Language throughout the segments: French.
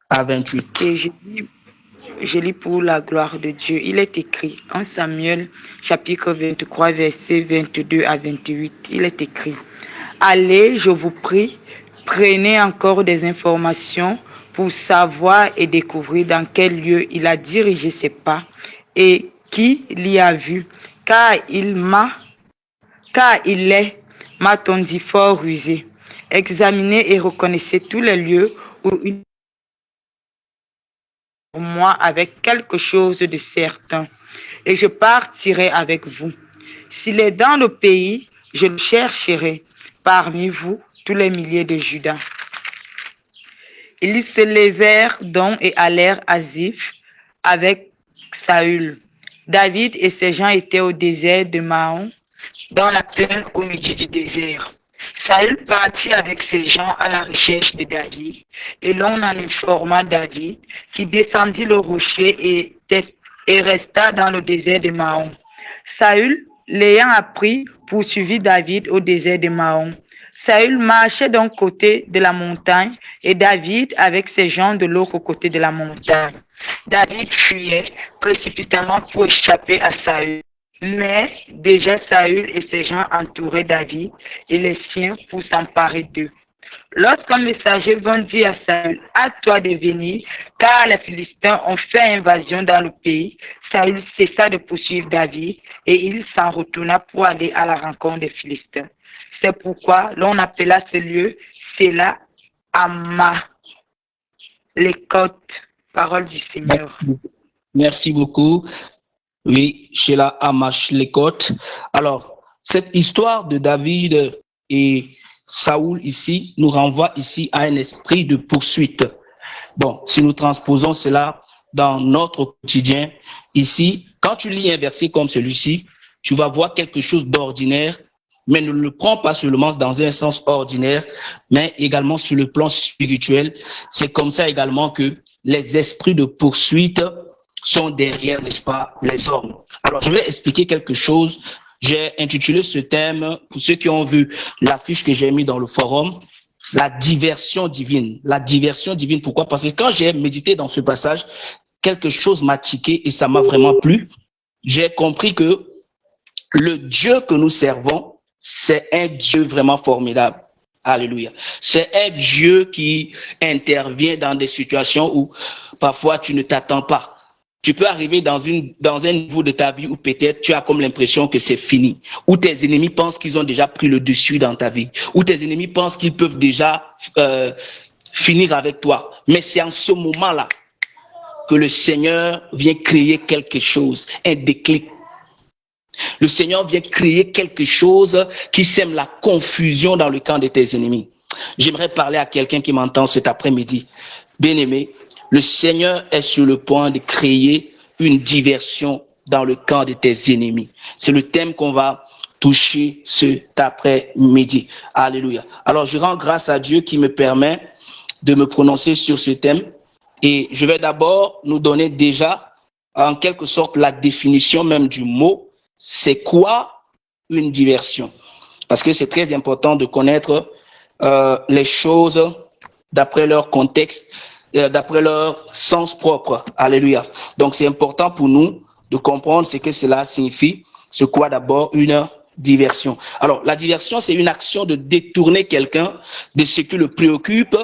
à 28. Et je lis pour la gloire de Dieu. Il est écrit en Samuel chapitre 23, versets 22 à 28. Il est écrit: Allez, je vous prie, prenez encore des informations pour savoir et découvrir dans quel lieu il a dirigé ses pas et qui l'y a vu, car il est, m'a-t-on dit, fort rusé. Examinez et reconnaissez tous les lieux où il moi avec quelque chose de certain, et je partirai avec vous. S'il est dans le pays, je le chercherai parmi vous, tous les milliers de Juda. Ils se levèrent donc et allèrent à Ziph avec Saül. David et ses gens étaient au désert de Maon, dans la plaine au milieu du désert. Saül partit avec ses gens à la recherche de David, et l'on en informa David, qui descendit le rocher et resta dans le désert de Maon. Saül, l'ayant appris, poursuivit David au désert de Maon. Saül marchait d'un côté de la montagne et David avec ses gens de l'autre côté de la montagne. David fuyait précipitamment pour échapper à Saül. Mais déjà Saül et ses gens entouraient David et les siens pour s'emparer d'eux. Lorsqu'un messager vint dire à Saül: hâte-toi de venir, car les Philistins ont fait invasion dans le pays, Saül cessa de poursuivre David et il s'en retourna pour aller à la rencontre des Philistins. C'est pourquoi l'on appela ce lieu Séla Amalekot. Parole du Seigneur. Merci beaucoup. Oui, Séla Amalekot. Alors, cette histoire de David et Saoul ici nous renvoie ici à un esprit de poursuite. Bon, si nous transposons cela dans notre quotidien, ici, quand tu lis un verset comme celui-ci, tu vas voir quelque chose d'ordinaire, mais ne le prends pas seulement dans un sens ordinaire, mais également sur le plan spirituel. C'est comme ça également que les esprits de poursuite sont derrière, n'est-ce pas, les hommes. Alors, je vais expliquer quelque chose. J'ai intitulé ce thème, pour ceux qui ont vu l'affiche que j'ai mise dans le forum, la diversion divine. La diversion divine, pourquoi? Parce que quand j'ai médité dans ce passage, quelque chose m'a tiqué et ça m'a vraiment plu. J'ai compris que le Dieu que nous servons, c'est un Dieu vraiment formidable. Alléluia. C'est un Dieu qui intervient dans des situations où parfois tu ne t'attends pas. Tu peux arriver dans un niveau de ta vie où peut-être tu as comme l'impression que c'est fini, où tes ennemis pensent qu'ils ont déjà pris le dessus dans ta vie, où tes ennemis pensent qu'ils peuvent déjà finir avec toi. Mais c'est en ce moment-là que le Seigneur vient créer quelque chose, un déclic. Le Seigneur vient créer quelque chose qui sème la confusion dans le camp de tes ennemis. J'aimerais parler à quelqu'un qui m'entend cet après-midi. Bien-aimé, le Seigneur est sur le point de créer une diversion dans le camp de tes ennemis. C'est le thème qu'on va toucher cet après-midi. Alléluia. Alors, je rends grâce à Dieu qui me permet de me prononcer sur ce thème. Et je vais d'abord nous donner déjà, en quelque sorte, la définition même du mot. C'est quoi une diversion? Parce que c'est très important de connaître les choses d'après leur contexte, d'après leur sens propre. Alléluia. Donc, c'est important pour nous de comprendre ce que cela signifie. C'est quoi d'abord une diversion? Alors, la diversion, c'est une action de détourner quelqu'un de ce qui le préoccupe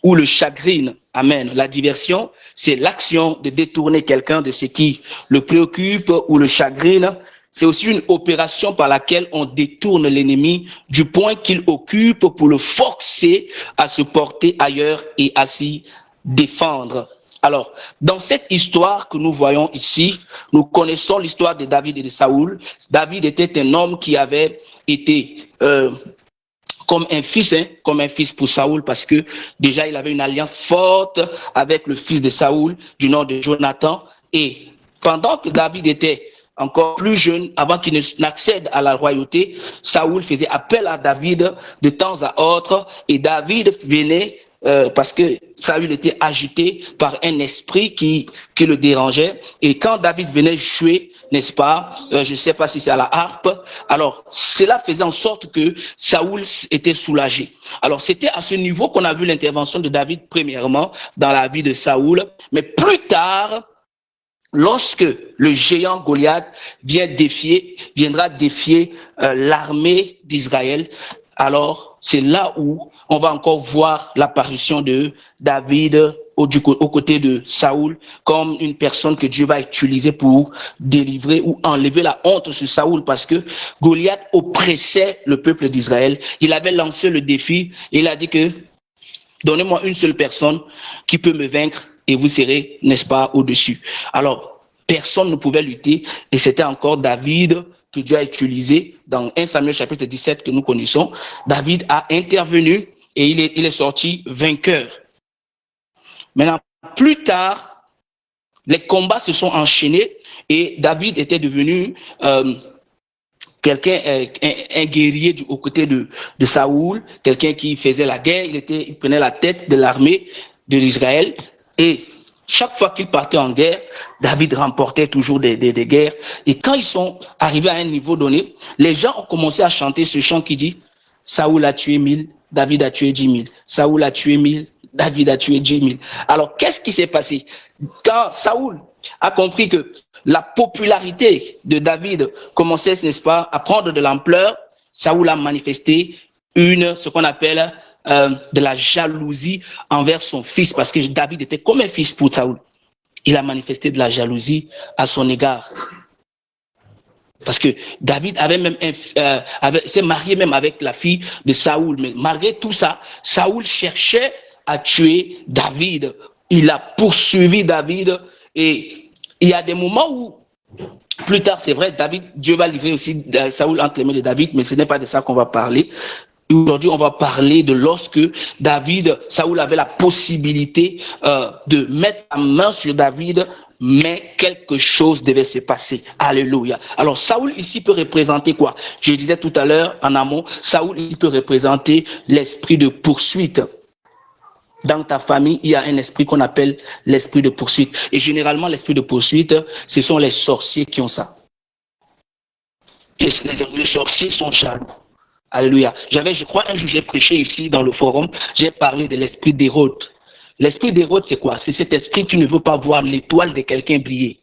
ou le chagrine. Amen. La diversion, c'est l'action de détourner quelqu'un de ce qui le préoccupe ou le chagrine. C'est aussi une opération par laquelle on détourne l'ennemi du point qu'il occupe pour le forcer à se porter ailleurs et à s'y défendre. Alors, dans cette histoire que nous voyons ici, nous connaissons l'histoire de David et de Saoul. David était un homme qui avait été comme un fils pour Saoul, parce que déjà il avait une alliance forte avec le fils de Saoul, du nom de Jonathan. Et pendant que David était encore plus jeune, avant qu'il n'accède à la royauté, Saoul faisait appel à David de temps à autre, et David venait parce que Saül était agité par un esprit qui le dérangeait. Et quand David venait jouer, n'est-ce pas, je ne sais pas si c'est à la harpe, alors cela faisait en sorte que Saül était soulagé. Alors c'était à ce niveau qu'on a vu l'intervention de David premièrement dans la vie de Saül, mais plus tard, lorsque le géant Goliath viendra défier l'armée d'Israël, alors c'est là où on va encore voir l'apparition de David aux côtés de Saül comme une personne que Dieu va utiliser pour délivrer ou enlever la honte sur Saül, parce que Goliath oppressait le peuple d'Israël. Il avait lancé le défi et il a dit que donnez-moi une seule personne qui peut me vaincre et vous serez, n'est-ce pas, au-dessus. Alors, personne ne pouvait lutter et c'était encore David que Dieu a utilisé dans 1 Samuel chapitre 17 que nous connaissons. David a intervenu et il est sorti vainqueur. Maintenant, plus tard, les combats se sont enchaînés et David était devenu quelqu'un, un guerrier aux côtés de Saül, quelqu'un qui faisait la guerre, il prenait la tête de l'armée de l'Israël et chaque fois qu'il partait en guerre, David remportait toujours des guerres. Et quand ils sont arrivés à un niveau donné, les gens ont commencé à chanter ce chant qui dit « Saül a tué 1000, David a tué 10 000. Saül a tué 1000, David a tué 10 000. » Alors, qu'est-ce qui s'est passé? Quand Saül a compris que la popularité de David commençait, n'est-ce pas, à prendre de l'ampleur, Saül a manifesté ce qu'on appelle de la jalousie envers son fils, parce que David était comme un fils pour Saül. Il a manifesté de la jalousie à son égard. Parce que David s'est marié même avec la fille de Saül. Mais malgré tout ça, Saül cherchait à tuer David. Il a poursuivi David. Et il y a des moments où, plus tard, c'est vrai, Dieu va livrer aussi Saül entre les mains de David, mais ce n'est pas de ça qu'on va parler. Aujourd'hui, on va parler de lorsque Saül avait la possibilité de mettre la main sur David, mais quelque chose devait se passer. Alléluia. Alors, Saül ici peut représenter quoi? Je disais tout à l'heure en amont, Saül il peut représenter l'esprit de poursuite. Dans ta famille, il y a un esprit qu'on appelle l'esprit de poursuite. Et généralement, l'esprit de poursuite, ce sont les sorciers qui ont ça. Et les sorciers sont jaloux. Alléluia. Je crois, un jour, j'ai prêché ici dans le forum, j'ai parlé de l'esprit d'Hérode. L'esprit d'Hérode, c'est quoi? C'est cet esprit qui ne veut pas voir l'étoile de quelqu'un briller.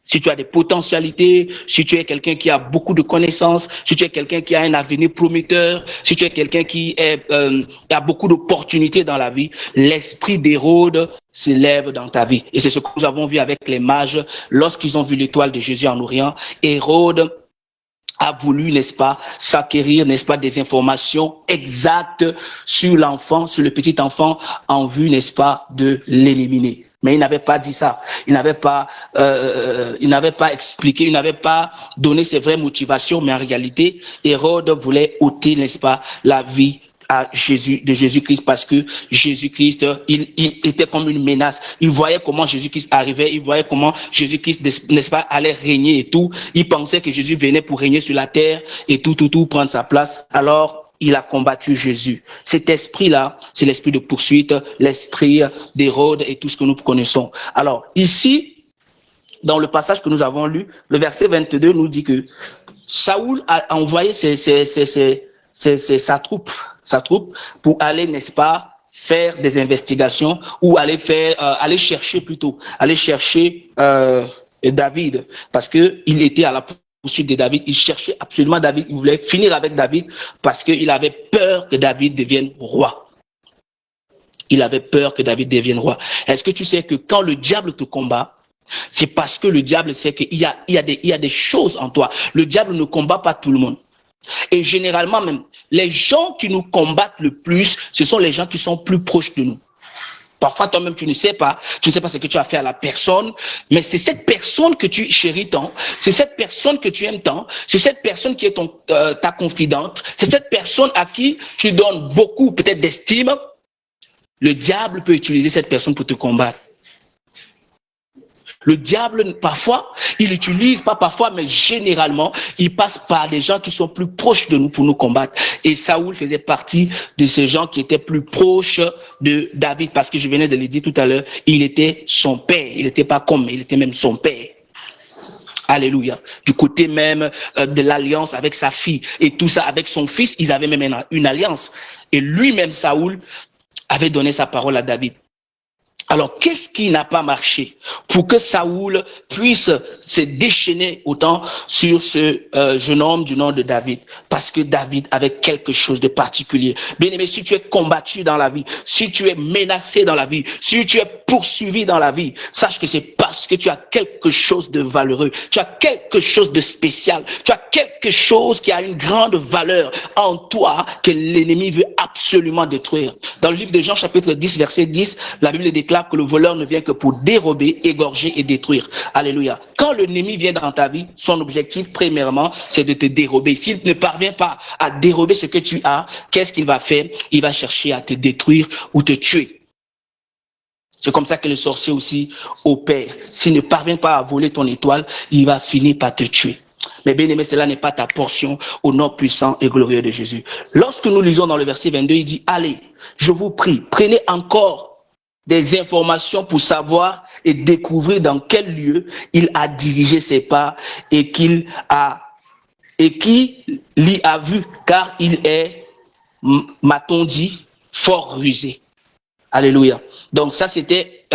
Si tu as des potentialités, si tu es quelqu'un qui a beaucoup de connaissances, si tu es quelqu'un qui a un avenir prometteur, si tu es quelqu'un qui a beaucoup d'opportunités dans la vie, l'esprit d'Hérode s'élève dans ta vie. Et c'est ce que nous avons vu avec les mages lorsqu'ils ont vu l'étoile de Jésus en Orient. Hérode a voulu, n'est-ce pas, s'acquérir, n'est-ce pas, des informations exactes sur l'enfant, sur le petit enfant, en vue, n'est-ce pas, de l'éliminer. Mais il n'avait pas dit ça. Il n'avait pas expliqué, il n'avait pas donné ses vraies motivations, mais en réalité, Hérode voulait ôter, n'est-ce pas, la vie de Jésus-Christ, parce que Jésus-Christ, il était comme une menace. Il voyait comment Jésus-Christ arrivait, il voyait comment Jésus-Christ, n'est-ce pas, allait régner et tout. Il pensait que Jésus venait pour régner sur la terre et tout, prendre sa place. Alors, il a combattu Jésus. Cet esprit-là, c'est l'esprit de poursuite, l'esprit d'Hérode et tout ce que nous connaissons. Alors, ici, dans le passage que nous avons lu, le verset 22 nous dit que Saül a envoyé sa troupe pour aller, n'est-ce pas, faire des investigations ou aller chercher David, parce que il était à la poursuite de David. Il cherchait absolument David, il voulait finir avec David parce qu'il avait peur que David devienne roi. Il avait peur que David devienne roi. Est-ce que tu sais que quand le diable te combat, c'est parce que le diable sait qu'il y a des choses en toi. Le diable ne combat pas tout le monde. Et généralement même, les gens qui nous combattent le plus, ce sont les gens qui sont plus proches de nous. Parfois, toi-même, tu ne sais pas ce que tu as fait à la personne, mais c'est cette personne que tu chéris tant, c'est cette personne que tu aimes tant, c'est cette personne qui est ta confidente, c'est cette personne à qui tu donnes beaucoup, peut-être, d'estime. Le diable peut utiliser cette personne pour te combattre. Le diable, parfois, il utilise, pas parfois, mais généralement, il passe par des gens qui sont plus proches de nous pour nous combattre. Et Saoul faisait partie de ces gens qui étaient plus proches de David, parce que je venais de le dire tout à l'heure, il était son père. Il n'était pas comme, il était même son père. Alléluia. Du côté même de l'alliance avec sa fille et tout ça avec son fils, ils avaient même une alliance. Et lui-même, Saoul, avait donné sa parole à David. Alors, qu'est-ce qui n'a pas marché pour que Saoul puisse se déchaîner autant sur ce jeune homme du nom de David? Parce que David avait quelque chose de particulier. Bien aimé, si tu es combattu dans la vie, si tu es menacé dans la vie, si tu es poursuivi dans la vie, sache que c'est parce que tu as quelque chose de valeureux, tu as quelque chose de spécial, tu as quelque chose qui a une grande valeur en toi que l'ennemi veut absolument détruire. Dans le livre de Jean, chapitre 10, verset 10, la Bible déclare que le voleur ne vient que pour dérober, égorger et détruire. Alléluia. Quand l'ennemi vient dans ta vie, son objectif, premièrement, c'est de te dérober. S'il ne parvient pas à dérober ce que tu as, qu'est-ce qu'il va faire? Il va chercher à te détruire ou te tuer. C'est comme ça que le sorcier aussi opère. S'il ne parvient pas à voler ton étoile, il va finir par te tuer. Mais bien aimé, cela n'est pas ta portion au nom puissant et glorieux de Jésus. Lorsque nous lisons dans le verset 22, il dit, allez, je vous prie, prenez encore des informations pour savoir et découvrir dans quel lieu il a dirigé ses pas et qui l'y a vu, car il est, m'a-t-on dit, fort rusé. Alléluia. Donc ça, c'était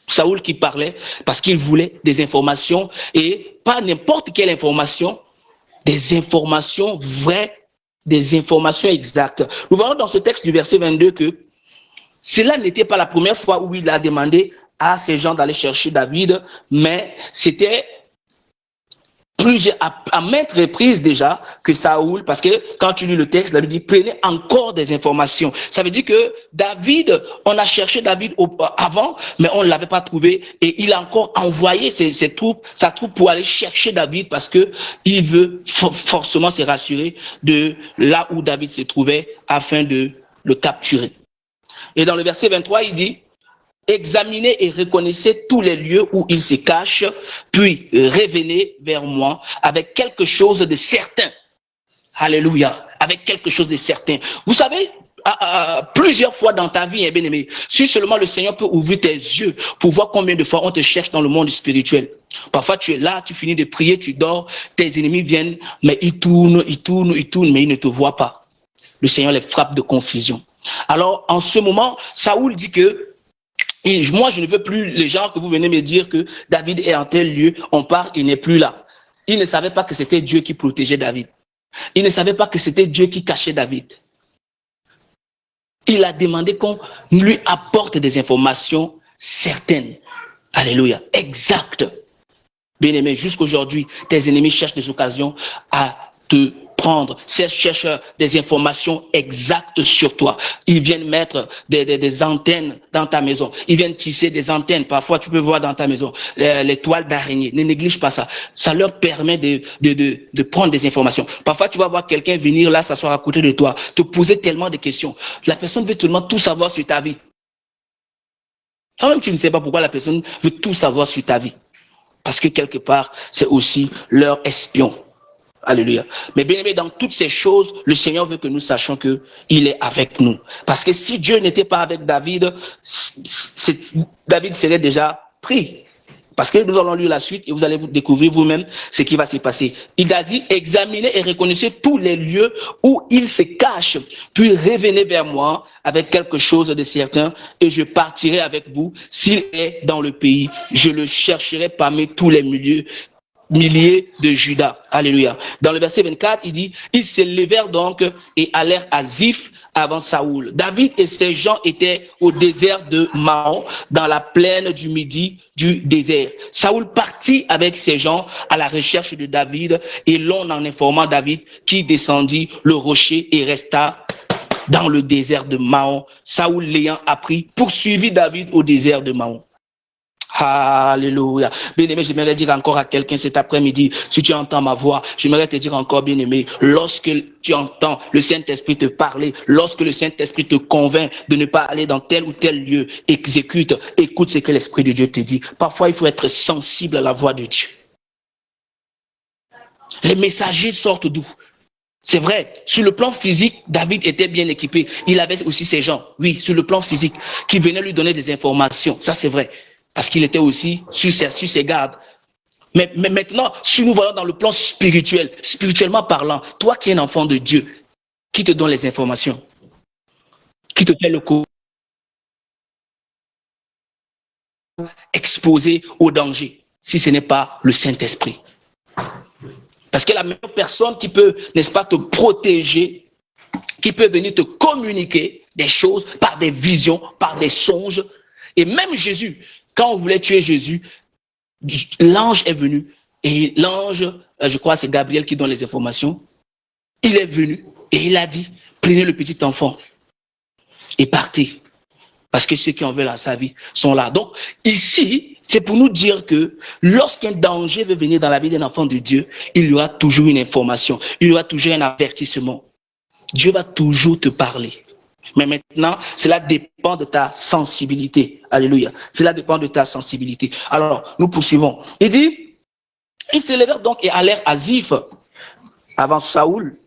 Saoul qui parlait parce qu'il voulait des informations et pas n'importe quelle information, des informations vraies, des informations exactes. Nous voyons dans ce texte du verset 22 que cela n'était pas la première fois où il a demandé à ces gens d'aller chercher David, mais c'était à maintes reprises déjà que Saoul, parce que quand tu lis le texte, David dit, prenez encore des informations. Ça veut dire que David, on a cherché David avant, mais on ne l'avait pas trouvé, et il a encore envoyé sa troupe pour aller chercher David, parce que il veut forcément se rassurer de là où David se trouvait, afin de le capturer. Et dans le verset 23, il dit, examinez et reconnaissez tous les lieux où il se cache, puis revenez vers moi avec quelque chose de certain. Alléluia, avec quelque chose de certain. Vous savez, plusieurs fois dans ta vie, bien aimé, si seulement le Seigneur peut ouvrir tes yeux pour voir combien de fois on te cherche dans le monde spirituel. Parfois tu es là, tu finis de prier, tu dors, tes ennemis viennent, mais ils tournent, mais ils ne te voient pas. Le Seigneur les frappe de confusion. Alors, en ce moment, Saoul dit que moi, je ne veux plus les gens que vous venez me dire que David est en tel lieu, on part, il n'est plus là. Il ne savait pas que c'était Dieu qui protégeait David. Il ne savait pas que c'était Dieu qui cachait David. Il a demandé qu'on lui apporte des informations certaines. Alléluia, exactes. Bien-aimé, jusqu'aujourd'hui, tes ennemis cherchent des occasions à te prendre, cherchent des informations exactes sur toi. Ils viennent mettre des antennes dans ta maison. Ils viennent tisser des antennes. Parfois, tu peux voir dans ta maison les toiles d'araignée. Ne néglige pas ça. Ça leur permet de prendre des informations. Parfois, tu vas voir quelqu'un venir là, s'asseoir à côté de toi, te poser tellement de questions. La personne veut tellement tout savoir sur ta vie. Toi-même, tu ne sais pas pourquoi la personne veut tout savoir sur ta vie. Parce que quelque part, c'est aussi leur espion. Alléluia. Mais bien aimé, dans toutes ces choses, le Seigneur veut que nous sachions qu'il est avec nous. Parce que si Dieu n'était pas avec David, David serait déjà pris. Parce que nous allons lire la suite et vous allez découvrir vous-même ce qui va se passer. Il a dit, examinez et reconnaissez tous les lieux où il se cache, puis revenez vers moi avec quelque chose de certain et je partirai avec vous. S'il est dans le pays, je le chercherai parmi tous les milliers de Juda. Alléluia. Dans le verset 24, il dit, ils se levèrent donc et allèrent à Ziph avant Saoul. David et ses gens étaient au désert de Mahon, dans la plaine du Midi du désert. Saoul partit avec ses gens à la recherche de David et l'on en informant David qui descendit le rocher et resta dans le désert de Mahon. Saoul l'ayant appris, poursuivit David au désert de Mahon. Alléluia. Bien-aimé, j'aimerais dire encore à quelqu'un cet après-midi, si tu entends ma voix, j'aimerais te dire encore, bien-aimé, lorsque tu entends le Saint-Esprit te parler, lorsque le Saint-Esprit te convainc de ne pas aller dans tel ou tel lieu, écoute ce que l'Esprit de Dieu te dit. Parfois, il faut être sensible à la voix de Dieu. Les messagers sortent d'où? C'est vrai, sur le plan physique, David était bien équipé. Il avait aussi ses gens, oui, sur le plan physique, qui venaient lui donner des informations. Ça, c'est vrai. Parce qu'il était aussi sur ses gardes. Mais maintenant, si nous voyons dans le plan spirituel, spirituellement parlant, toi qui es un enfant de Dieu, qui te donne les informations? Qui te fait le coup exposé au danger, si ce n'est pas le Saint-Esprit? Parce que la meilleure personne qui peut, n'est-ce pas, te protéger, qui peut venir te communiquer des choses par des visions, par des songes. Et même Jésus, quand on voulait tuer Jésus, l'ange est venu. Et l'ange, je crois que c'est Gabriel qui donne les informations. Il est venu et il a dit, prenez le petit enfant et partez. Parce que ceux qui en veulent à sa vie sont là. Donc, ici, c'est pour nous dire que lorsqu'un danger veut venir dans la vie d'un enfant de Dieu, il y aura toujours une information, il y aura toujours un avertissement. Dieu va toujours te parler. Mais maintenant, cela dépend de ta sensibilité. Alléluia. Cela dépend de ta sensibilité. Alors, nous poursuivons. Il dit, ils s'élevèrent donc et allèrent à Ziph avant Saoul.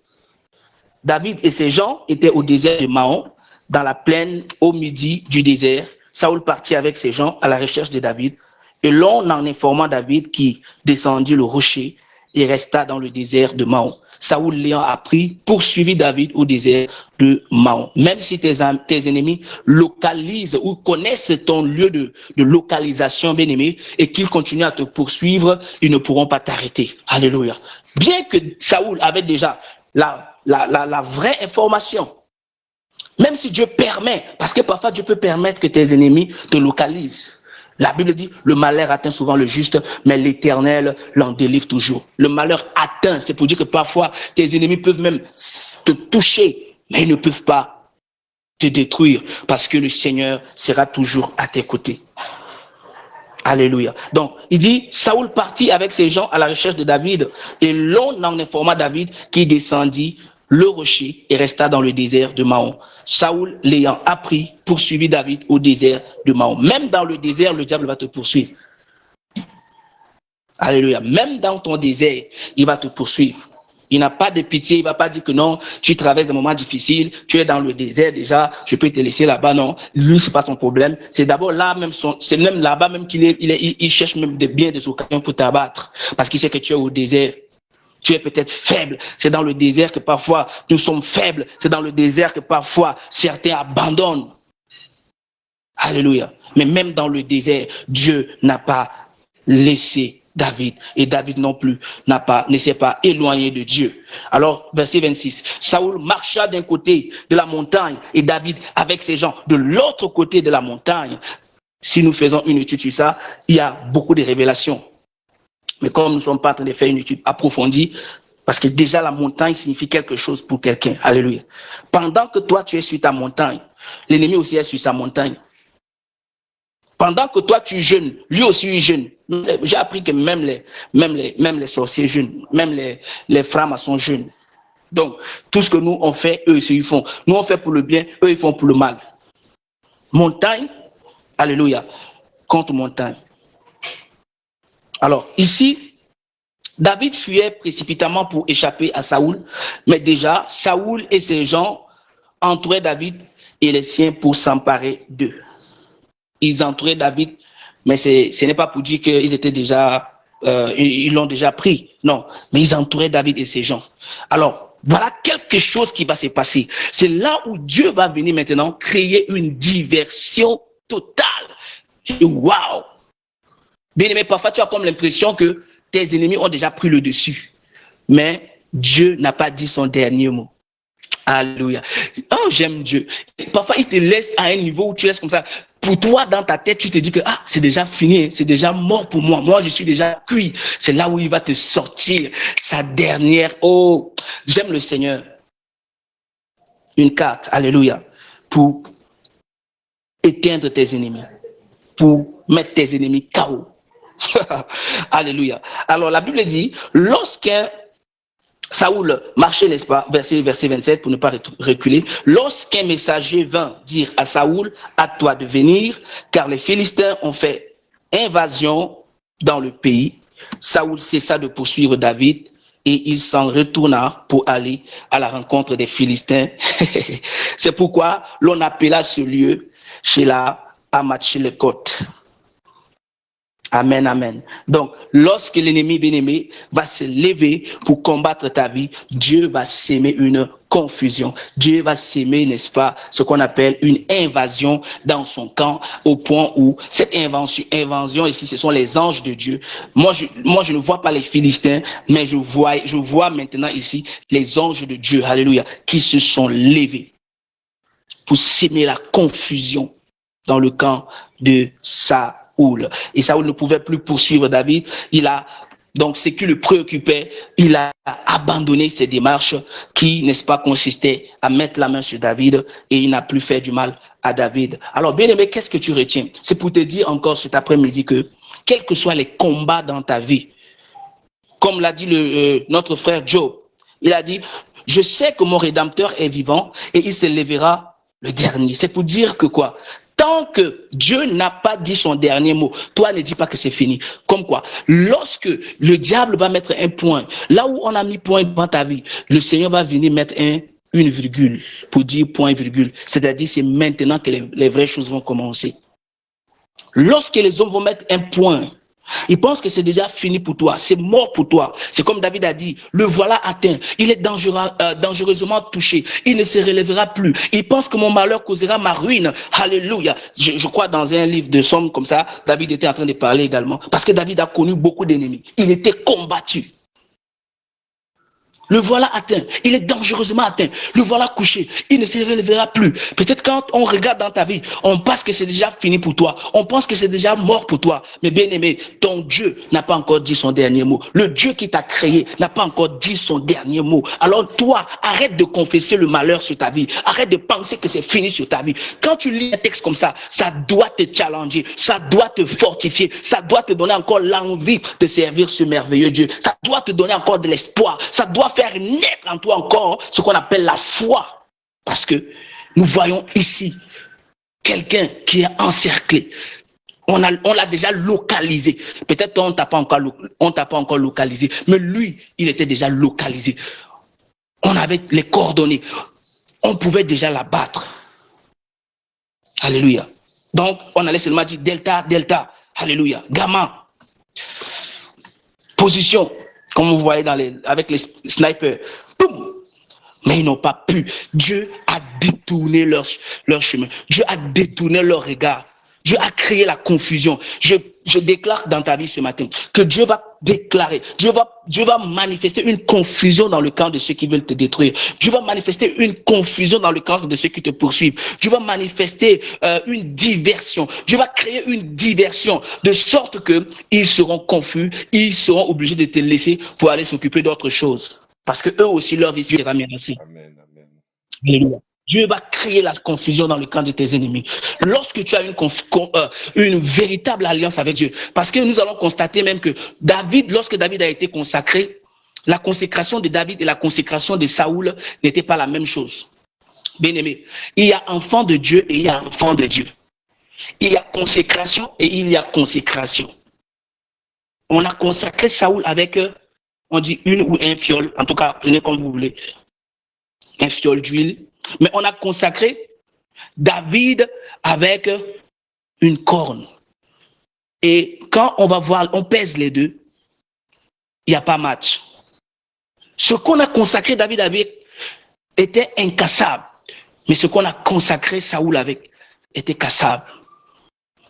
David et ses gens étaient au désert de Mahon, dans la plaine au midi du désert. Saoul partit avec ses gens à la recherche de David. Et l'on en informant David qui descendit le rocher et resta dans le désert de Mahon. Saoul l'ayant appris, poursuivit David au désert de Mahon. Même si tes ennemis localisent ou connaissent ton lieu de localisation, bien-aimé, et qu'ils continuent à te poursuivre, ils ne pourront pas t'arrêter. Alléluia. Bien que Saoul avait déjà la vraie information, même si Dieu permet, parce que parfois Dieu peut permettre que tes ennemis te localisent. La Bible dit, le malheur atteint souvent le juste, mais l'Éternel l'en délivre toujours. Le malheur atteint, c'est pour dire que parfois tes ennemis peuvent même te toucher, mais ils ne peuvent pas te détruire, parce que le Seigneur sera toujours à tes côtés. Alléluia. Donc, il dit, Saoul partit avec ses gens à la recherche de David, et l'on en informa David qui descendit le rocher et resta dans le désert de Mahon. Saoul, l'ayant appris, poursuivit David au désert de Mahon. Même dans le désert, le diable va te poursuivre. Alléluia. Même dans ton désert, il va te poursuivre. Il n'a pas de pitié, il ne va pas dire que non, tu traverses des moments difficiles, tu es dans le désert déjà, je peux te laisser là-bas. Non, lui, ce n'est pas son problème. C'est d'abord là même, c'est même là-bas même il cherche même des occasions pour t'abattre. Parce qu'il sait que tu es au désert. Tu es peut-être faible. C'est dans le désert que parfois nous sommes faibles. C'est dans le désert que parfois certains abandonnent. Alléluia. Mais même dans le désert, Dieu n'a pas laissé David. Et David non plus ne s'est pas éloigné de Dieu. Alors, verset 26. Saoul marcha d'un côté de la montagne et David avec ses gens de l'autre côté de la montagne. Si nous faisons une étude sur ça, il y a beaucoup de révélations. Mais comme nous ne sommes pas en train de faire une étude approfondie, parce que déjà la montagne signifie quelque chose pour quelqu'un. Alléluia. Pendant que toi tu es sur ta montagne, l'ennemi aussi est sur sa montagne. Pendant que toi tu jeûnes, lui aussi il jeûne. J'ai appris que même les sorciers jeûnent, même les francs-maçons jeûnent. Donc, tout ce que nous on fait, eux aussi ils font. Nous on fait pour le bien, eux ils font pour le mal. Montagne, alléluia, contre montagne. Alors, ici, David fuyait précipitamment pour échapper à Saoul, mais déjà, Saoul et ses gens entouraient David et les siens pour s'emparer d'eux. Ils entouraient David, mais ce n'est pas pour dire qu'ils étaient déjà, ils l'ont déjà pris. Non, mais ils entouraient David et ses gens. Alors, voilà quelque chose qui va se passer. C'est là où Dieu va venir maintenant créer une diversion totale. Waouh! Bien aimé, parfois tu as comme l'impression que tes ennemis ont déjà pris le dessus. Mais Dieu n'a pas dit son dernier mot. Alléluia. Oh, j'aime Dieu. Parfois, il te laisse à un niveau où tu laisses comme ça. Pour toi, dans ta tête, tu te dis que c'est déjà fini, c'est déjà mort pour moi. Moi, je suis déjà cuit. C'est là où il va te sortir sa dernière. Oh, j'aime le Seigneur. Une carte, alléluia, pour éteindre tes ennemis. pour mettre tes ennemis KO. Alléluia. Alors la Bible dit, lorsqu'un Saoul marchait, n'est-ce pas, verset 27, pour ne pas reculer, lorsqu'un messager vint dire à Saoul, à toi de venir, car les Philistins ont fait invasion dans le pays, Saoul cessa de poursuivre David et il s'en retourna pour aller à la rencontre des Philistins. C'est pourquoi l'on appela ce lieu Shelah Hamath-Shilekot. Amen, amen. Donc, lorsque l'ennemi bien-aimé va se lever pour combattre ta vie, Dieu va s'aimer une confusion. Dieu va s'aimer, n'est-ce pas, ce qu'on appelle une invasion dans son camp, au point où cette invasion ici, ce sont les anges de Dieu. Moi, je ne vois pas les Philistins, mais je vois maintenant ici les anges de Dieu, alléluia, qui se sont levés pour s'aimer la confusion dans le camp de Saoul. Et Saoul ne pouvait plus poursuivre David. Donc, ce qui le préoccupait, il a abandonné ses démarches qui, n'est-ce pas, consistaient à mettre la main sur David et il n'a plus fait du mal à David. Alors, bien aimé, qu'est-ce que tu retiens? C'est pour te dire encore cet après-midi que, quels que soient les combats dans ta vie, comme l'a dit notre frère Job, il a dit, je sais que mon Rédempteur est vivant et il se lèvera le dernier. C'est pour dire que quoi? Tant que Dieu n'a pas dit son dernier mot, toi ne dis pas que c'est fini. Comme quoi, lorsque le diable va mettre un point, là où on a mis point dans ta vie, le Seigneur va venir mettre une virgule pour dire point virgule. C'est-à-dire c'est maintenant que les vraies choses vont commencer. Lorsque les hommes vont mettre un point, ils pensent que c'est déjà fini pour toi, c'est mort pour toi. C'est comme David a dit, le voilà atteint, il est dangereusement touché, il ne se relèvera plus. Il pense que mon malheur causera ma ruine. Alléluia. Je crois dans un livre de Somme comme ça, David était en train de parler également, parce que David a connu beaucoup d'ennemis. Il était combattu. Le voilà atteint, il est dangereusement atteint, le voilà couché, il ne se relèvera plus. Peut-être quand on regarde dans ta vie, on pense que c'est déjà fini pour toi, on pense que c'est déjà mort pour toi. Mais bien aimé, ton Dieu n'a pas encore dit son dernier mot. Le Dieu qui t'a créé n'a pas encore dit son dernier mot. Alors toi, arrête de confesser le malheur sur ta vie, arrête de penser que c'est fini sur ta vie. Quand tu lis un texte comme ça doit te challenger, ça doit te fortifier, ça doit te donner encore l'envie de servir ce merveilleux Dieu, ça doit te donner encore de l'espoir, ça doit faire naître en toi encore ce qu'on appelle la foi. Parce que nous voyons ici quelqu'un qui est encerclé. On l'a déjà localisé. Peut-être on t'a pas encore localisé, mais lui, il était déjà localisé. On avait les coordonnées. On pouvait déjà l'abattre. Alléluia. Donc, on allait seulement dire delta, delta. Alléluia. Gamma. Position. Comme vous voyez avec les snipers. Boum. Mais ils n'ont pas pu. Dieu a détourné leur chemin. Dieu a détourné leur regard. Dieu a créé la confusion. Je déclare dans ta vie ce matin que Dieu va déclarer, Dieu va manifester une confusion dans le camp de ceux qui veulent te détruire. Dieu va manifester une confusion dans le camp de ceux qui te poursuivent. Dieu va manifester une diversion. Dieu va créer une diversion de sorte que ils seront confus, ils seront obligés de te laisser pour aller s'occuper d'autres choses. Parce que eux aussi, leur vie sera menacée. Amen, amen. Alléluia. Dieu va créer la confusion dans le camp de tes ennemis. Lorsque tu as une véritable alliance avec Dieu, parce que nous allons constater même que lorsque David a été consacré, la consécration de David et la consécration de Saoul n'étaient pas la même chose. Bien aimé, il y a enfant de Dieu et il y a enfant de Dieu. Il y a consécration et il y a consécration. On a consacré Saoul avec, on dit une ou un fiole, en tout cas, prenez comme vous voulez, un fiole d'huile. Mais on a consacré David avec une corne. Et quand on va voir, on pèse les deux, il n'y a pas match. Ce qu'on a consacré David avec était incassable. Mais ce qu'on a consacré Saoul avec était cassable.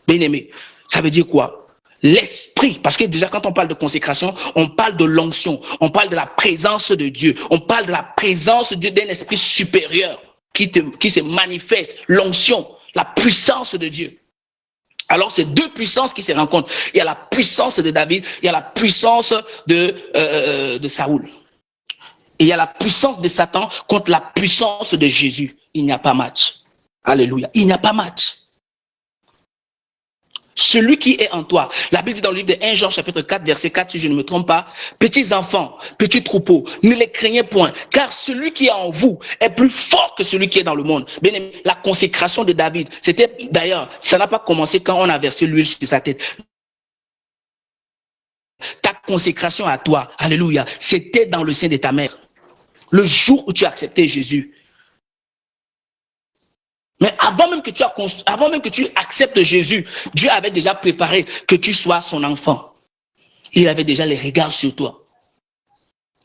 Bien aimé, ça veut dire quoi? L'esprit, parce que déjà quand on parle de consécration, on parle de l'onction, on parle de la présence de Dieu, on parle de la présence de Dieu, d'un esprit supérieur qui se manifeste, l'onction, la puissance de Dieu. Alors c'est deux puissances qui se rencontrent. Il y a la puissance de David, il y a la puissance de Saoul. Et il y a la puissance de Satan contre la puissance de Jésus. Il n'y a pas match. Alléluia. Il n'y a pas match. celui qui est en toi. La Bible dit dans le livre de 1 Jean chapitre 4 verset 4, si je ne me trompe pas, petits enfants, petits troupeaux, ne les craignez point, car celui qui est en vous est plus fort que celui qui est dans le monde. Bien aimé, la consécration de David, c'était d'ailleurs, ça n'a pas commencé quand on a versé l'huile sur sa tête. Ta consécration à toi, alléluia, c'était dans le sein de ta mère. Le jour où tu as accepté Jésus. Mais avant même que tu acceptes Jésus, Dieu avait déjà préparé que tu sois son enfant. Il avait déjà les regards sur toi.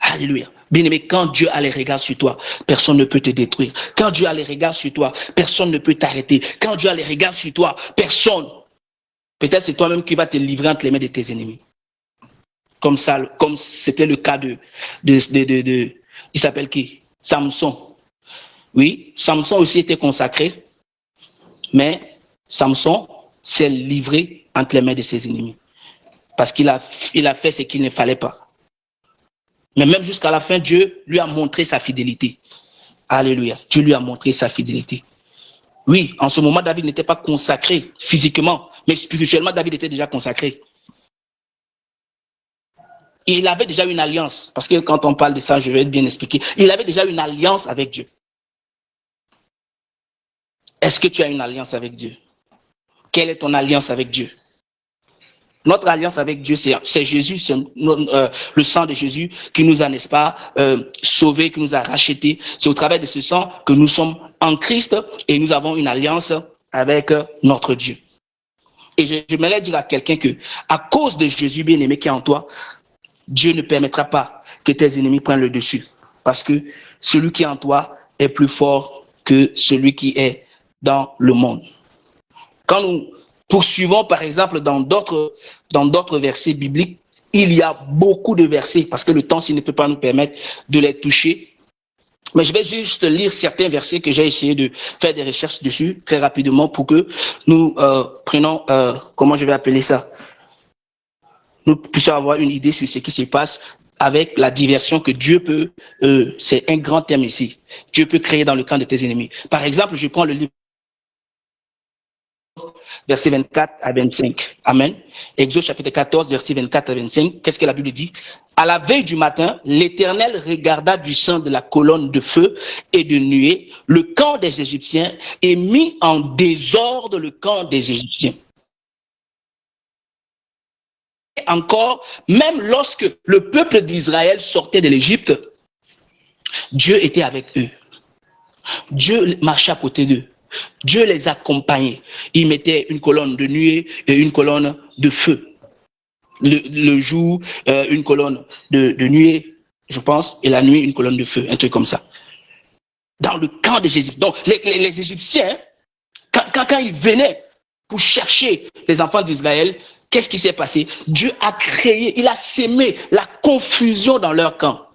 Alléluia. Bien-aimé, quand Dieu a les regards sur toi, personne ne peut te détruire. Quand Dieu a les regards sur toi, personne ne peut t'arrêter. Quand Dieu a les regards sur toi, personne. Peut-être c'est toi-même qui vas te livrer entre les mains de tes ennemis. Comme c'était le cas il s'appelle qui? Samson. Oui, Samson aussi était consacré, mais Samson s'est livré entre les mains de ses ennemis. Parce qu'il a fait ce qu'il ne fallait pas. Mais même jusqu'à la fin, Dieu lui a montré sa fidélité. Alléluia. Dieu lui a montré sa fidélité. Oui, en ce moment, David n'était pas consacré physiquement, mais spirituellement, David était déjà consacré. Il avait déjà une alliance, parce que quand on parle de ça, je vais bien expliquer. Il avait déjà une alliance avec Dieu. Est-ce que tu as une alliance avec Dieu? Quelle est ton alliance avec Dieu? Notre alliance avec Dieu, c'est Jésus, c'est le sang de Jésus qui nous a, n'est-ce pas, sauvés, qui nous a rachetés. C'est au travers de ce sang que nous sommes en Christ et nous avons une alliance avec notre Dieu. Et j'aimerais dire à quelqu'un que, à cause de Jésus bien-aimé qui est en toi, Dieu ne permettra pas que tes ennemis prennent le dessus. Parce que celui qui est en toi est plus fort que celui qui est dans le monde. Quand nous poursuivons, par exemple, dans d'autres versets bibliques, il y a beaucoup de versets, parce que le temps, s'il ne peut pas nous permettre de les toucher. Mais je vais juste lire certains versets que j'ai essayé de faire des recherches dessus très rapidement pour que nous prenions, comment je vais appeler ça, nous puissions avoir une idée sur ce qui se passe avec la diversion que Dieu peut, c'est un grand terme ici, Dieu peut créer dans le camp de tes ennemis. Par exemple, je prends le livre versets 24 à 25. Amen. Exode chapitre 14, versets 24 à 25. Qu'est-ce que la Bible dit? À la veille du matin, l'Éternel regarda du sein de la colonne de feu et de nuée le camp des Égyptiens et mit en désordre le camp des Égyptiens. Encore, même lorsque le peuple d'Israël sortait de l'Égypte, Dieu était avec eux. Dieu marchait à côté d'eux. Dieu les accompagnait. Il mettait une colonne de nuée et une colonne de feu. Le jour, une colonne de nuée, je pense, et la nuit, une colonne de feu, un truc comme ça. Dans le camp des Égyptiens. Donc, les Égyptiens, quand ils venaient pour chercher les enfants d'Israël, qu'est-ce qui s'est passé? Dieu a créé, il a sémé la confusion dans leur camp.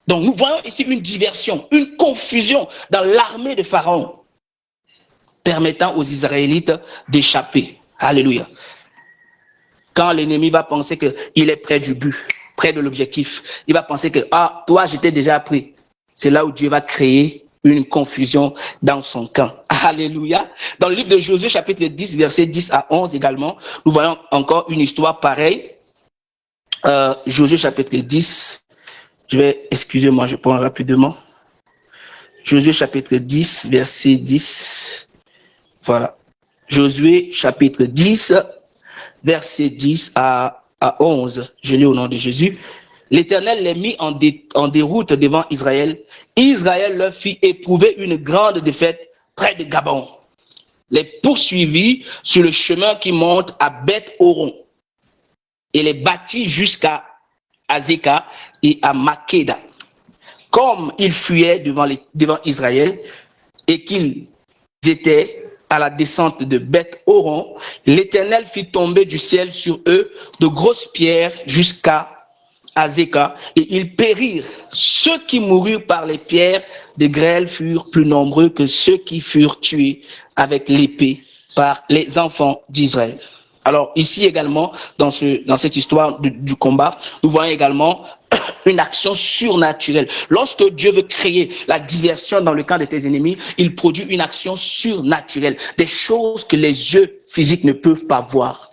Donc, nous voyons ici une diversion, une confusion dans l'armée de Pharaon, permettant aux Israélites d'échapper. Alléluia. Quand l'ennemi va penser qu'il est près du but, près de l'objectif, il va penser que, ah, toi, j'étais déjà pris. C'est là où Dieu va créer une confusion dans son camp. Alléluia. Dans le livre de Josué, chapitre 10, versets 10 à 11 également, nous voyons encore une histoire pareille. Josué, chapitre 10, excusez-moi, je prends rapidement. Josué, chapitre 10, verset 10. Voilà. Josué, chapitre 10, verset 10 à 11. Je lis au nom de Jésus. L'Éternel les mit en déroute devant Israël. Israël leur fit éprouver une grande défaite près de Gabon. Les poursuivit sur le chemin qui monte à Beth-Horon et les battit jusqu'à Azeka et à Makeda. Comme ils fuyaient devant Israël et qu'ils étaient à la descente de Beth-Horon, l'Éternel fit tomber du ciel sur eux de grosses pierres jusqu'à Azeka, et ils périrent. Ceux qui moururent par les pierres de grêle furent plus nombreux que ceux qui furent tués avec l'épée par les enfants d'Israël. Alors ici également, dans cette histoire du combat, nous voyons également une action surnaturelle. Lorsque Dieu veut créer la diversion dans le camp de tes ennemis, il produit une action surnaturelle. Des choses que les yeux physiques ne peuvent pas voir.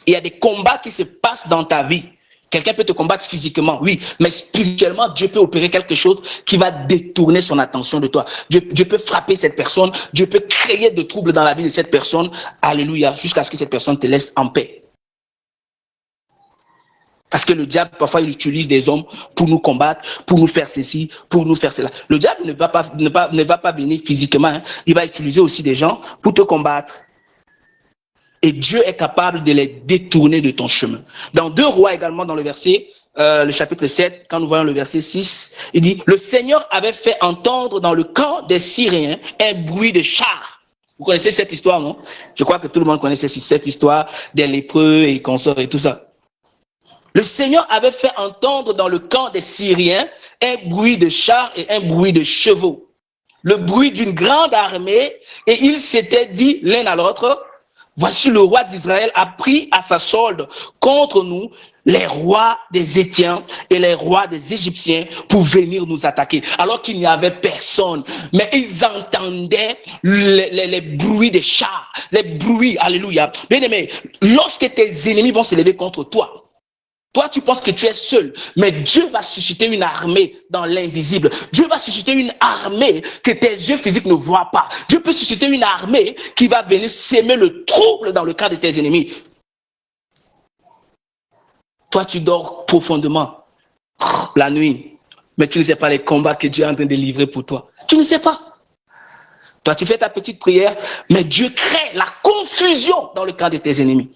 Il y a des combats qui se passent dans ta vie. Quelqu'un peut te combattre physiquement, oui, mais spirituellement, Dieu peut opérer quelque chose qui va détourner son attention de toi. Dieu peut frapper cette personne, Dieu peut créer de troubles dans la vie de cette personne, alléluia, jusqu'à ce que cette personne te laisse en paix. Parce que le diable, parfois, il utilise des hommes pour nous combattre, pour nous faire ceci, pour nous faire cela. Le diable ne va pas venir physiquement, hein. Il va utiliser aussi des gens pour te combattre. Et Dieu est capable de les détourner de ton chemin. Dans 2 Rois également, dans le verset, le chapitre 7, quand nous voyons le verset 6, il dit, le Seigneur avait fait entendre dans le camp des Syriens un bruit de chars. Vous connaissez cette histoire, non? Je crois que tout le monde connaît cette histoire des lépreux et consorts et tout ça. Le Seigneur avait fait entendre dans le camp des Syriens un bruit de chars et un bruit de chevaux. Le bruit d'une grande armée, et ils s'étaient dit l'un à l'autre, voici le roi d'Israël a pris à sa solde contre nous les rois des Étiens et les rois des Égyptiens pour venir nous attaquer. Alors qu'il n'y avait personne. Mais ils entendaient les bruits des chars, les bruits, alléluia. Bien aimé, lorsque tes ennemis vont se lever contre toi, toi, tu penses que tu es seul, mais Dieu va susciter une armée dans l'invisible. Dieu va susciter une armée que tes yeux physiques ne voient pas. Dieu peut susciter une armée qui va venir s'aimer le trouble dans le cas de tes ennemis. Toi, tu dors profondément la nuit, mais tu ne sais pas les combats que Dieu est en train de livrer pour toi. Tu ne sais pas. Toi, tu fais ta petite prière, mais Dieu crée la confusion dans le cas de tes ennemis.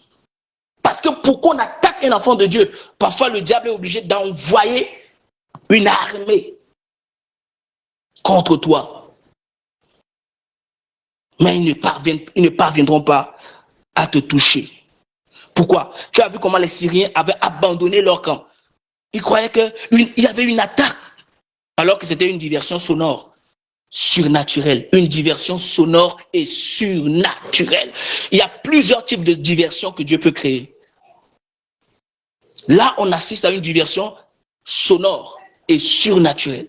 Parce que pour qu'on attaque un enfant de Dieu, parfois le diable est obligé d'envoyer une armée contre toi. Mais ils ne parviendront pas à te toucher. Pourquoi? Tu as vu comment les Syriens avaient abandonné leur camp. Ils croyaient qu'il y avait une attaque, alors que c'était une diversion sonore. Surnaturelle, une diversion sonore et surnaturelle. Il y a plusieurs types de diversions que Dieu peut créer. Là, on assiste à une diversion sonore et surnaturelle.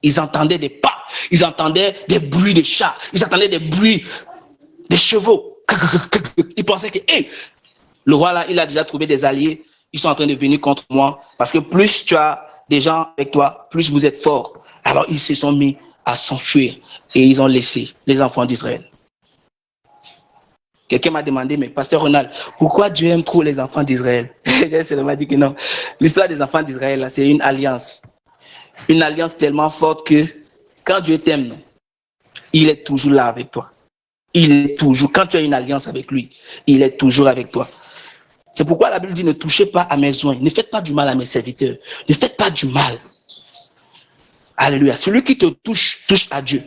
Ils entendaient des pas, ils entendaient des bruits de chats, ils entendaient des bruits de chevaux. Ils pensaient que, hey, le roi là, il a déjà trouvé des alliés, ils sont en train de venir contre moi. Parce que plus tu as des gens avec toi, plus vous êtes forts. Alors ils se sont mis à s'enfuir et ils ont laissé les enfants d'Israël. Quelqu'un m'a demandé, mais pasteur Ronald, pourquoi Dieu aime trop les enfants d'Israël? J'ai seulement dit que non. L'histoire des enfants d'Israël, c'est une alliance. Une alliance tellement forte que quand Dieu t'aime, il est toujours là avec toi. Il est toujours, quand tu as une alliance avec lui, il est toujours avec toi. C'est pourquoi la Bible dit, ne touchez pas à mes oins, ne faites pas du mal à mes serviteurs, ne faites pas du mal. Alléluia. Celui qui te touche, touche à Dieu,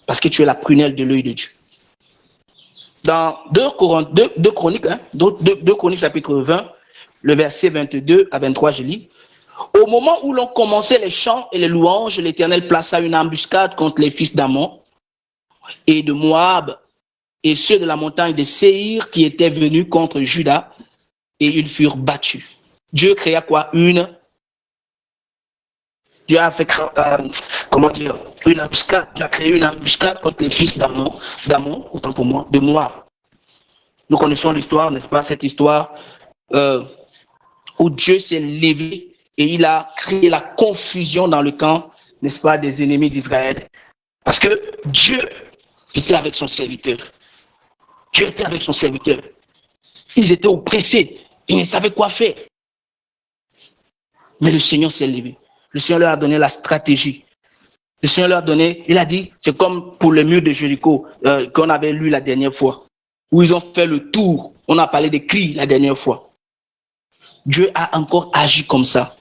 parce que tu es la prunelle de l'œil de Dieu. Dans 2 Chroniques, 2 Chroniques chapitre 20, le verset 22 à 23, je lis. Au moment où l'on commençait les chants et les louanges, l'Éternel plaça une embuscade contre les fils d'Ammon et de Moab et ceux de la montagne de Séhir qui étaient venus contre Juda et ils furent battus. Dieu créa quoi? Dieu a fait, une embuscade. Dieu a créé une embuscade contre les fils d'Ammon, autant pour moi, de Moab. Nous connaissons l'histoire, n'est-ce pas, cette histoire où Dieu s'est levé et il a créé la confusion dans le camp, n'est-ce pas, des ennemis d'Israël. Parce que Dieu était avec son serviteur. Dieu était avec son serviteur. Ils étaient oppressés. Ils ne savaient quoi faire. Mais le Seigneur s'est levé. Le Seigneur leur a donné la stratégie. Le Seigneur leur a donné, il a dit, c'est comme pour le mur de Jéricho qu'on avait lu la dernière fois, où ils ont fait le tour. On a parlé des cris la dernière fois. Dieu a encore agi comme ça.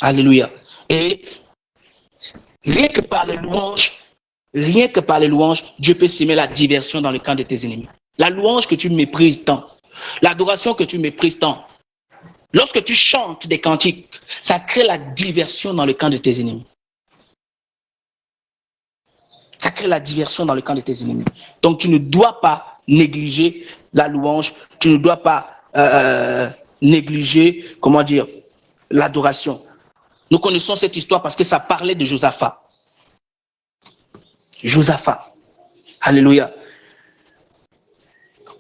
Alléluia. Et rien que par les louanges, Dieu peut s'aimer la diversion dans le camp de tes ennemis. La louange que tu méprises tant, l'adoration que tu méprises tant, lorsque tu chantes des cantiques, ça crée la diversion dans le camp de tes ennemis. Ça crée la diversion dans le camp de tes ennemis. Donc tu ne dois pas négliger la louange, tu ne dois pas négliger, l'adoration. Nous connaissons cette histoire parce que ça parlait de Josaphat. Josaphat. Alléluia.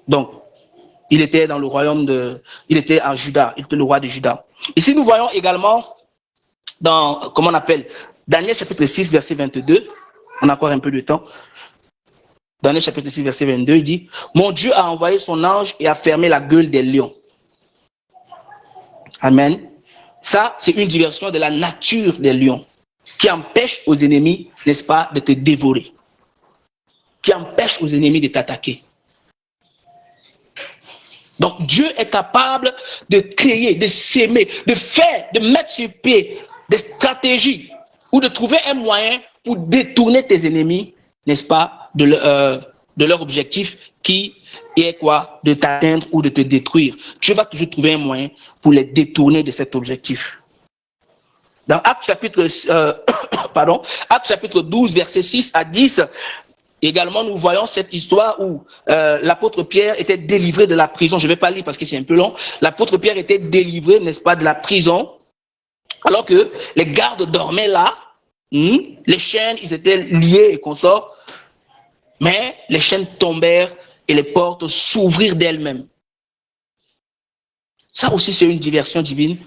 Donc, il était dans le royaume il était en Juda, il était le roi de Juda. Ici, nous voyons également dans, comment on appelle, Daniel chapitre 6, verset 22. On a encore un peu de temps. Daniel chapitre 6, verset 22, il dit, mon Dieu a envoyé son ange et a fermé la gueule des lions. Amen. Ça, c'est une diversion de la nature des lions qui empêche aux ennemis, n'est-ce pas, de te dévorer. Qui empêche aux ennemis de t'attaquer. Donc, Dieu est capable de créer, de s'aimer, de faire, de mettre sur pied des stratégies ou de trouver un moyen pour détourner tes ennemis, n'est-ce pas, de leur objectif qui est quoi? De t'atteindre ou de te détruire. Dieu va toujours trouver un moyen pour les détourner de cet objectif. Dans Actes chapitre 12, versets 6 à 10, également, nous voyons cette histoire où l'apôtre Pierre était délivré de la prison. Je ne vais pas lire parce que c'est un peu long. L'apôtre Pierre était délivré, n'est-ce pas, de la prison, alors que les gardes dormaient là. Les chaînes, ils étaient liés et consorts. Mais les chaînes tombèrent et les portes s'ouvrirent d'elles-mêmes. Ça aussi, c'est une diversion divine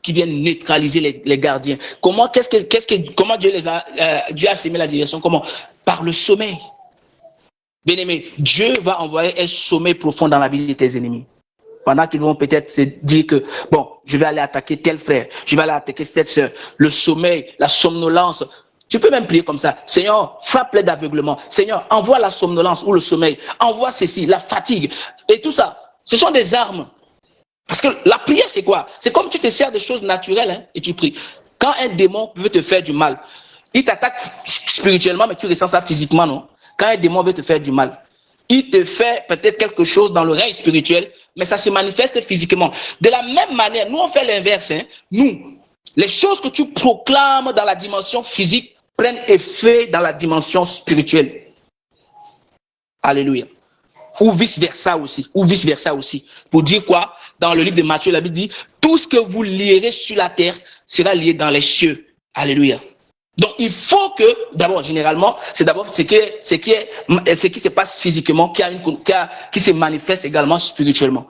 qui vient neutraliser les gardiens. Comment Dieu a sémé la diversion? Comment? Par le sommeil. Bien-aimé, Dieu va envoyer un sommeil profond dans la vie de tes ennemis. Pendant qu'ils vont peut-être se dire que, bon, je vais aller attaquer tel frère, je vais aller attaquer cette soeur. Le sommeil, la somnolence. Tu peux même prier comme ça. Seigneur, frappe-les d'aveuglement. Seigneur, envoie la somnolence ou le sommeil. Envoie ceci, la fatigue. Et tout ça, ce sont des armes. Parce que la prière, c'est quoi? C'est comme tu te sers des choses naturelles et tu pries. Quand un démon veut te faire du mal, il t'attaque spirituellement, mais tu ressens ça physiquement, non? Quand un démon veut te faire du mal, il te fait peut-être quelque chose dans le règne spirituel, mais ça se manifeste physiquement. De la même manière, nous on fait l'inverse. Nous, les choses que tu proclames dans la dimension physique prennent effet dans la dimension spirituelle. Alléluia. Ou vice-versa aussi. Pour dire quoi? Dans le livre de Matthieu, la Bible dit, tout ce que vous lierez sur la terre sera lié dans les cieux. Alléluia. Donc, il faut que, d'abord, généralement, c'est d'abord ce qui se passe physiquement, qui se manifeste également spirituellement.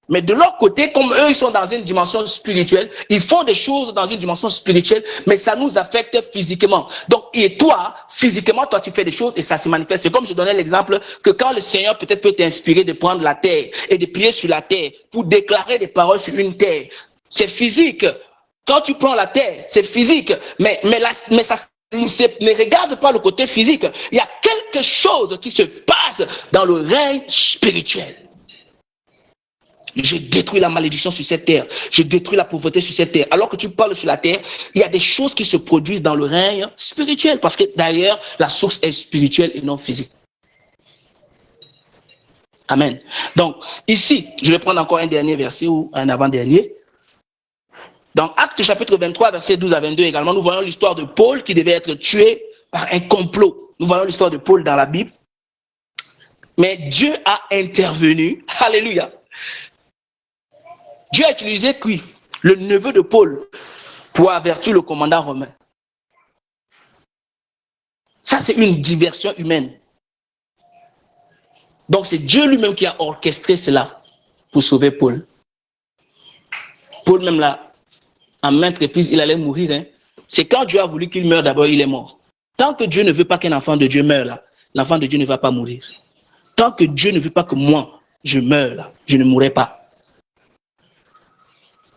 Mais de leur côté, comme eux, ils sont dans une dimension spirituelle, ils font des choses dans une dimension spirituelle, mais ça nous affecte physiquement. Donc, et toi, physiquement, toi, tu fais des choses et ça se manifeste. C'est comme je donnais l'exemple que quand le Seigneur peut-être peut t'inspirer de prendre la terre et de prier sur la terre pour déclarer des paroles sur une terre, c'est physique. Quand tu prends la terre, c'est physique, mais ça ne regarde pas le côté physique. Il y a quelque chose qui se passe dans le règne spirituel. Je détruis la malédiction sur cette terre. Je détruis la pauvreté sur cette terre. Alors que tu parles sur la terre, il y a des choses qui se produisent dans le règne spirituel. Parce que d'ailleurs, la source est spirituelle et non physique. Amen. Donc, ici, je vais prendre encore un dernier verset ou un avant-dernier. Dans Actes chapitre 23, versets 12 à 22 également, nous voyons l'histoire de Paul qui devait être tué par un complot. Nous voyons l'histoire de Paul dans la Bible. Mais Dieu a intervenu. Alléluia. Dieu a utilisé le neveu de Paul pour avertir le commandant romain. Ça, c'est une diversion humaine. Donc, c'est Dieu lui-même qui a orchestré cela pour sauver Paul. Paul, même là, en maintes reprises, il allait mourir. C'est quand Dieu a voulu qu'il meure d'abord, il est mort. Tant que Dieu ne veut pas qu'un enfant de Dieu meure là, l'enfant de Dieu ne va pas mourir. Tant que Dieu ne veut pas que moi, je meure là, je ne mourrai pas.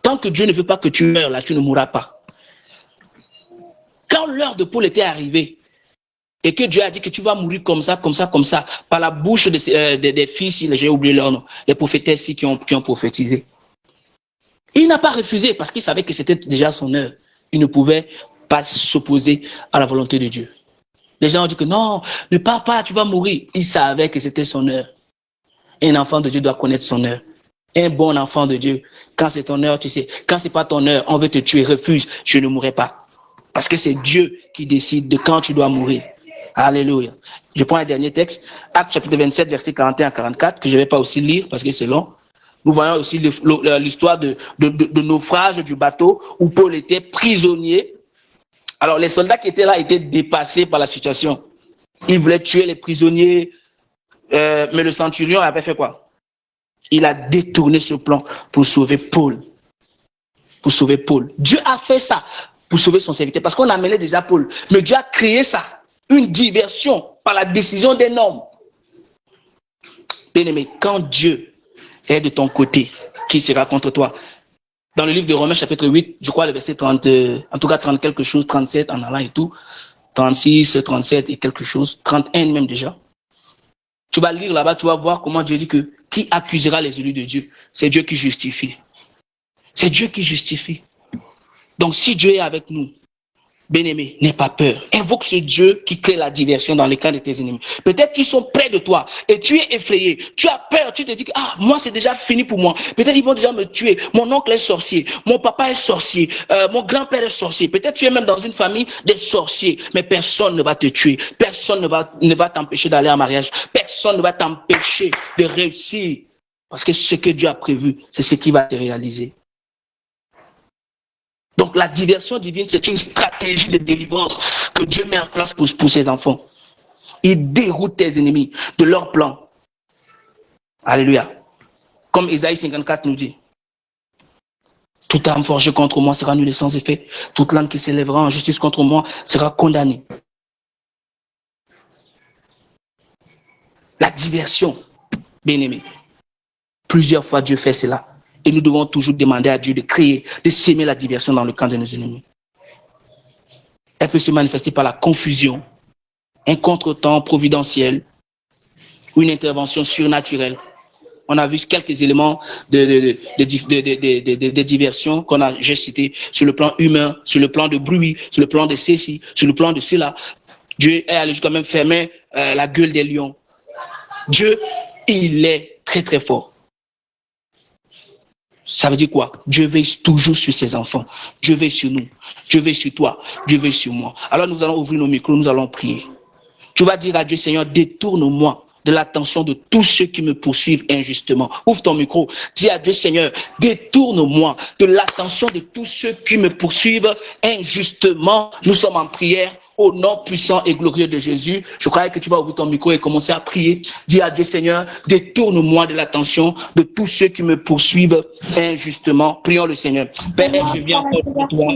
Tant que Dieu ne veut pas que tu meurs là, tu ne mourras pas. Quand l'heure de Paul était arrivée, et que Dieu a dit que tu vas mourir comme ça, par la bouche des filles, j'ai oublié leur nom, les prophétesses qui ont prophétisé. Il n'a pas refusé parce qu'il savait que c'était déjà son heure. Il ne pouvait pas s'opposer à la volonté de Dieu. Les gens ont dit que non, ne pars pas, tu vas mourir. Il savait que c'était son heure. Et un enfant de Dieu doit connaître son heure. Un bon enfant de Dieu, quand c'est ton heure, tu sais, quand c'est pas ton heure, on veut te tuer, refuse, je ne mourrai pas. Parce que c'est Dieu qui décide de quand tu dois mourir. Alléluia. Je prends un dernier texte, Actes chapitre 27, versets 41 à 44, que je ne vais pas aussi lire parce que c'est long. Nous voyons aussi l'histoire de naufrage du bateau où Paul était prisonnier. Alors les soldats qui étaient là étaient dépassés par la situation. Ils voulaient tuer les prisonniers, mais le centurion avait fait quoi? Il a détourné ce plan pour sauver Paul. Pour sauver Paul. Dieu a fait ça pour sauver son serviteur. Parce qu'on amenait déjà Paul. Mais Dieu a créé ça. Une diversion par la décision d'un homme. Bien-aimé, quand Dieu est de ton côté, qui sera contre toi? Dans le livre de Romains chapitre 8, je crois le verset 30, en tout cas 30 quelque chose, 37 en allant et tout, 36, 37 et quelque chose, 31 même déjà. Tu vas lire là-bas, tu vas voir comment Dieu dit que qui accusera les élus de Dieu? C'est Dieu qui justifie. C'est Dieu qui justifie. Donc si Dieu est avec nous, bien-aimé, n'aie pas peur. Invoque ce Dieu qui crée la diversion dans les camps de tes ennemis. Peut-être qu'ils sont près de toi et tu es effrayé. Tu as peur, tu te dis que moi c'est déjà fini pour moi. Peut-être ils vont déjà me tuer. Mon oncle est sorcier, mon papa est sorcier, mon grand-père est sorcier. Peut-être tu es même dans une famille des sorciers, mais personne ne va te tuer. Personne ne va t'empêcher d'aller en mariage. Personne ne va t'empêcher de réussir. Parce que ce que Dieu a prévu, c'est ce qui va te réaliser. Donc la diversion divine, c'est une stratégie de délivrance que Dieu met en place pour ses enfants. Il déroute tes ennemis de leur plan. Alléluia. Comme Ésaïe 54 nous dit. Toute âme forgée contre moi sera nulle et sans effet. Toute langue qui s'élèvera en justice contre moi sera condamnée. La diversion, bien-aimé. Plusieurs fois Dieu fait cela. Et nous devons toujours demander à Dieu de créer, de s'aimer la diversion dans le camp de nos ennemis. Elle peut se manifester par la confusion, un contretemps providentiel ou une intervention surnaturelle. On a vu quelques éléments de diversion j'ai cités sur le plan humain, sur le plan de bruit, sur le plan de ceci, sur le plan de cela. Dieu est allé jusqu'à même fermer la gueule des lions. Dieu, il est très très fort. Ça veut dire quoi? Dieu veille toujours sur ses enfants. Dieu veille sur nous. Dieu veille sur toi. Dieu veille sur moi. Alors nous allons ouvrir nos micros, nous allons prier. Tu vas dire à Dieu, Seigneur, détourne-moi de l'attention de tous ceux qui me poursuivent injustement. Ouvre ton micro. Dis à Dieu, Seigneur, détourne-moi de l'attention de tous ceux qui me poursuivent injustement. Nous sommes en prière. Au nom puissant et glorieux de Jésus, je crois que tu vas ouvrir ton micro et commencer à prier. Dis à Dieu, Seigneur, détourne-moi de l'attention de tous ceux qui me poursuivent injustement. Prions le Seigneur. Père, je viens encore pour toi.